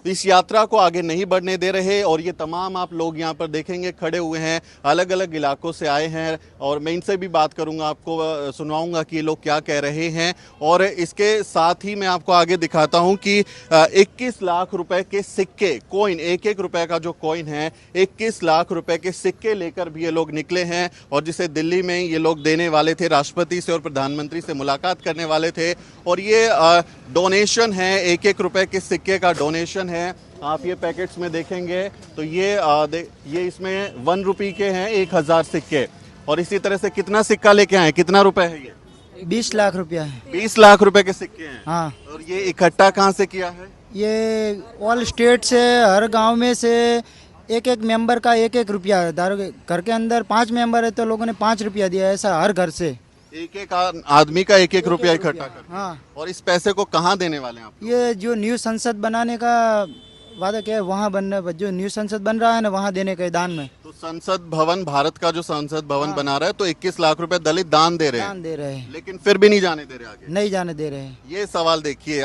इस यात्रा को आगे नहीं बढ़ने दे रहे। और ये तमाम आप लोग यहाँ पर देखेंगे खड़े हुए हैं, अलग अलग इलाकों से आए हैं और मैं इनसे भी बात करूँगा, आपको सुनवाऊँगा कि ये लोग क्या कह रहे हैं। और इसके साथ ही मैं आपको आगे दिखाता हूँ कि 21 लाख रुपए के सिक्के, कॉइन, एक एक रुपए का जो कॉइन है, 21 लाख रुपए के सिक्के लेकर भी ये लोग निकले हैं और जिसे दिल्ली में ये लोग देने वाले थे, राष्ट्रपति से और प्रधानमंत्री से मुलाकात करने वाले थे। और ये डोनेशन है, एक एक रुपए के सिक्के का डोनेशन है। आप ये पैकेट्स में देखेंगे तो ये इसमें 1 रुपये के हैं 1000 सिक्के। और इसी तरह से कितना सिक्का लेके आए, कितना रुपए है ये? 20 लाख रुपया है। 20 लाख रुपए के सिक्के हैं। हाँ। और ये इकट्ठा कहाँ से किया है? ये ऑल स्टेट से, हर गांव में से एक एक मेंबर का एक एक रुपया है। घर के अंदर 5 मेंबर है तो लोगों ने 5 रुपया दिया, ऐसा हर घर से एक एक आदमी का एक एक रुपया इकट्ठा कर। हाँ। और इस पैसे को कहाँ देने वाले हैं आप? ये जो न्यू संसद बनाने का वादा क्या है, वहाँ बनना, जो न्यू संसद बन रहा है ना, वहाँ देने का दान में। तो संसद भवन, भारत का जो संसद भवन बना रहा है, तो 21 लाख रुपए दलित दान दे रहे हैं। दान दे रहे हैं, लेकिन फिर भी नहीं जाने दे रहे आगे। नहीं जाने दे रहे हैं। ये सवाल देखिए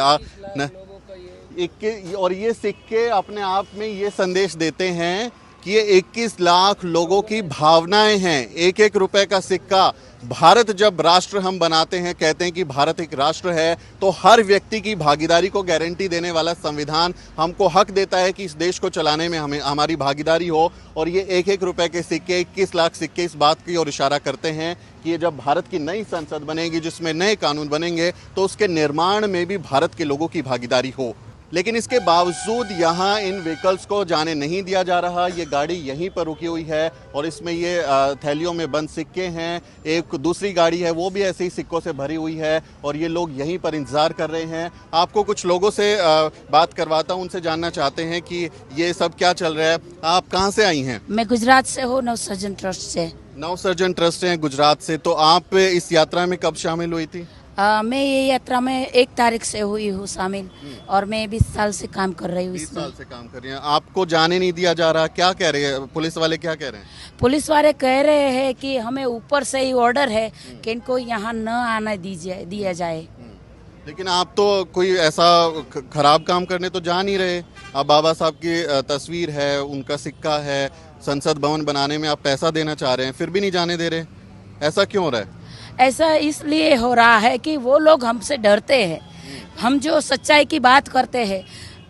और ये सिक्के अपने आप में ये संदेश देते हैं कि ये 21 लाख लोगों की भावनाएं हैं। एक एक रुपए का सिक्का, भारत जब राष्ट्र हम बनाते हैं, कहते हैं कि भारत एक राष्ट्र है, तो हर व्यक्ति की भागीदारी को गारंटी देने वाला संविधान हमको हक देता है कि इस देश को चलाने में हमारी भागीदारी हो। और ये एक एक रुपए के सिक्के, 21 लाख सिक्के इस बात की ओर इशारा करते हैं कि ये जब भारत की नई संसद बनेगी, जिसमें नए कानून बनेंगे, तो उसके निर्माण में भी भारत के लोगों की भागीदारी हो। लेकिन इसके बावजूद यहाँ इन व्हीकल्स को जाने नहीं दिया जा रहा। ये गाड़ी यहीं पर रुकी हुई है और इसमें ये थैलियों में बंद सिक्के हैं। एक दूसरी गाड़ी है, वो भी ऐसे ही सिक्कों से भरी हुई है और ये लोग यहीं पर इंतजार कर रहे हैं। आपको कुछ लोगों से बात करवाता हूँ, उनसे जानना चाहते हैं कि ये सब क्या चल रहा है। आप कहाँ से आई हैं? मैं गुजरात से हूँ, नवसर्जन ट्रस्ट से। नवसर्जन ट्रस्ट से गुजरात से। तो आप इस यात्रा में कब शामिल हुई थी? मैं ये यात्रा में 1 तारीख से हुई हूँ शामिल और मैं 20 साल से काम कर रही हूँ। 20 साल से काम कर रही हैं। आपको जाने नहीं दिया जा रहा, क्या कह रहे हैं पुलिस वाले, क्या कह रहे हैं? पुलिस वाले कह रहे हैं कि हमें ऊपर से ही ऑर्डर है कि इनको यहाँ न आने दिया जाए। लेकिन आप तो कोई ऐसा खराब काम करने तो जा नहीं रहे। अब बाबा साहब की तस्वीर है, उनका सिक्का है, संसद भवन बनाने में आप पैसा देना चाह रहे हैं, फिर भी नहीं जाने दे रहे। ऐसा क्यों हो रहा है? ऐसा इसलिए हो रहा है कि वो लोग हमसे डरते हैं। हम जो सच्चाई की बात करते हैं,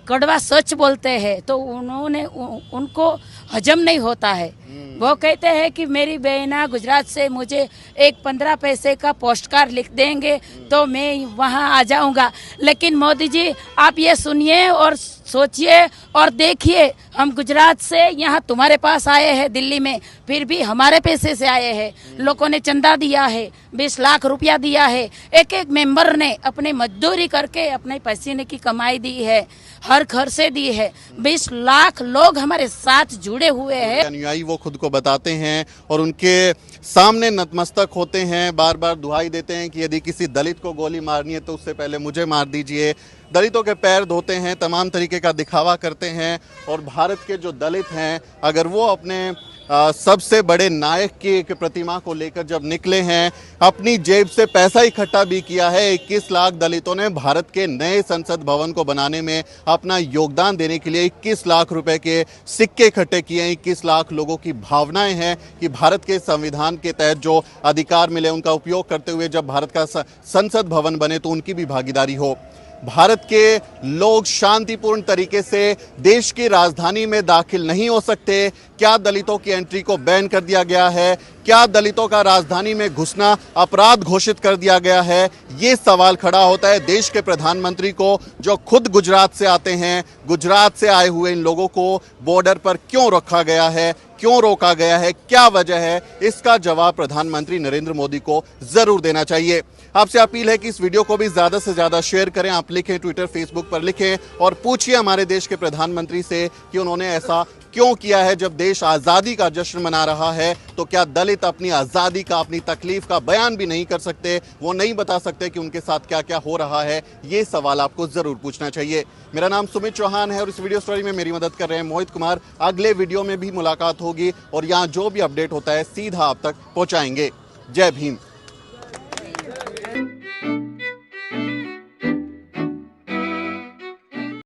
कड़वा सच बोलते हैं, तो उनको हजम नहीं होता है। वो कहते हैं कि मेरी बहना गुजरात से मुझे एक 15 पैसे का पोस्ट कार्ड लिख देंगे तो मैं वहाँ आ जाऊँगा। लेकिन मोदी जी, आप ये सुनिए और सोचिए और देखिए, हम गुजरात से यहाँ तुम्हारे पास आए हैं दिल्ली में, फिर भी हमारे पैसे से आए हैं। लोगों ने चंदा दिया है, 20 लाख रुपया दिया है। एक एक मेंबर ने अपनी मजदूरी करके अपने पसीने की कमाई दी है, हर घर से दी है। 20 लाख लोग हमारे साथ जुड़े हुए हैं। अनुयायी वो खुद को बताते हैं और उनके सामने नतमस्तक होते हैं, बार बार दुहाई देते हैं कि यदि किसी दलित को गोली मारनी है तो उससे पहले मुझे मार दीजिए। दलितों के पैर धोते हैं, तमाम तरीके का दिखावा करते हैं। और भारत के जो दलित हैं, अगर वो अपने सबसे बड़े नायक की एक प्रतिमा को लेकर जब निकले हैं, अपनी जेब से पैसा इकट्ठा भी किया है। 21 लाख दलितों ने भारत के नए संसद भवन को बनाने में अपना योगदान देने के लिए 21 लाख रुपए के सिक्के इकट्ठे किए हैं। 21 लाख लोगों की भावनाएं हैं कि भारत के संविधान के तहत जो अधिकार मिले उनका उपयोग करते हुए जब भारत का संसद भवन बने तो उनकी भी भागीदारी हो। भारत के लोग शांतिपूर्ण तरीके से देश की राजधानी में दाखिल नहीं हो सकते। क्या दलितों की एंट्री को बैन कर दिया गया है? क्या दलितों का राजधानी में घुसना अपराध घोषित कर दिया गया है? ये सवाल खड़ा होता है देश के प्रधानमंत्री को, जो खुद गुजरात से आते हैं। गुजरात से आए हुए इन लोगों को बॉर्डर पर क्यों रखा गया है, क्यों रोका गया है, क्या वजह है? इसका जवाब प्रधानमंत्री नरेंद्र मोदी को जरूर देना चाहिए। आपसे अपील है कि इस वीडियो को भी ज्यादा से ज्यादा शेयर करें। आप लिखें, ट्विटर, फेसबुक पर लिखें और पूछिए हमारे देश के प्रधानमंत्री से कि उन्होंने ऐसा क्यों किया है। जब देश आजादी का जश्न मना रहा है तो क्या दलित अपनी आजादी का, अपनी तकलीफ का बयान भी नहीं कर सकते? वो नहीं बता सकते कि उनके साथ क्या क्या हो रहा है? ये सवाल आपको जरूर पूछना चाहिए। मेरा नाम सुमित चौहान है और इस वीडियो स्टोरी में मेरी मदद कर रहे हैं मोहित कुमार। अगले वीडियो में भी मुलाकात होगी और यहाँ जो भी अपडेट होता है सीधा आप तक पहुंचाएंगे। जय भीम।